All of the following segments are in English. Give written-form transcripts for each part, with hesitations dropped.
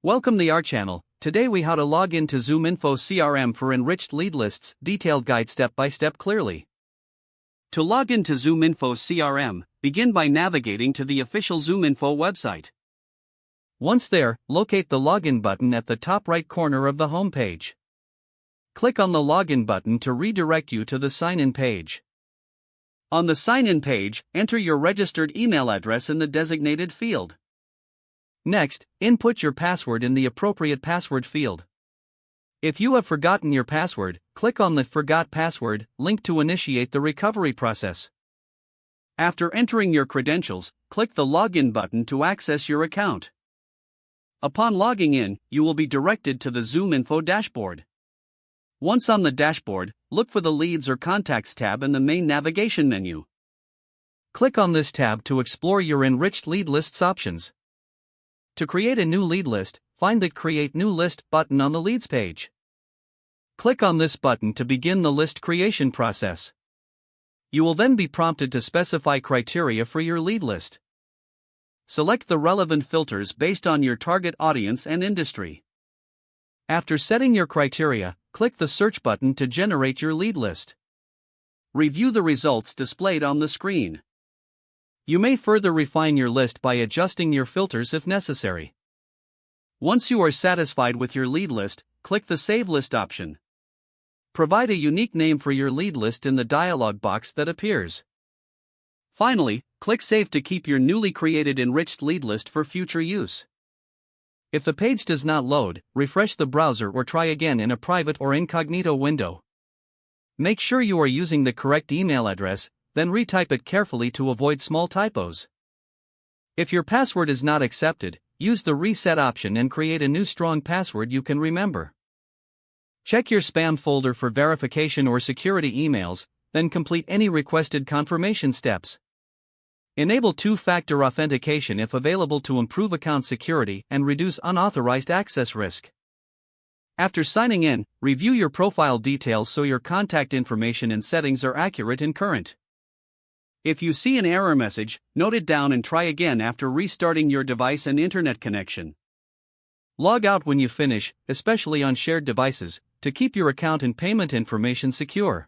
Welcome to our channel. Today we how to log into ZoomInfo CRM for enriched lead lists, detailed guide step by step clearly. To log into ZoomInfo CRM, begin by navigating to the official ZoomInfo website. Once there, locate the login button at the top right corner of the home page. Click on the login button to redirect you to the sign-in page. On the sign-in page, enter your registered email address in the designated field. Next, input your password in the appropriate password field. If you have forgotten your password, click on the Forgot Password link to initiate the recovery process. After entering your credentials, click the Login button to access your account. Upon logging in, you will be directed to the ZoomInfo dashboard. Once on the dashboard, look for the Leads or Contacts tab in the main navigation menu. Click on this tab to explore your enriched lead lists options. To create a new lead list, find the Create New List button on the Leads page. Click on this button to begin the list creation process. You will then be prompted to specify criteria for your lead list. Select the relevant filters based on your target audience and industry. After setting your criteria, click the Search button to generate your lead list. Review the results displayed on the screen. You may further refine your list by adjusting your filters if necessary. Once you are satisfied with your lead list, click the Save List option. Provide a unique name for your lead list in the dialog box that appears. Finally, click Save to keep your newly created enriched lead list for future use. If the page does not load, refresh the browser or try again in a private or incognito window. Make sure you are using the correct email address, then retype it carefully to avoid small typos. If your password is not accepted, use the Reset option and create a new strong password you can remember. Check your spam folder for verification or security emails, then complete any requested confirmation steps. Enable two-factor authentication if available to improve account security and reduce unauthorized access risk. After signing in, review your profile details so your contact information and settings are accurate and current. If you see an error message, note it down and try again after restarting your device and internet connection. Log out when you finish, especially on shared devices, to keep your account and payment information secure.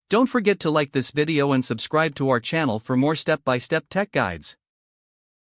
Don't forget to like this video and subscribe to our channel for more step-by-step tech guides.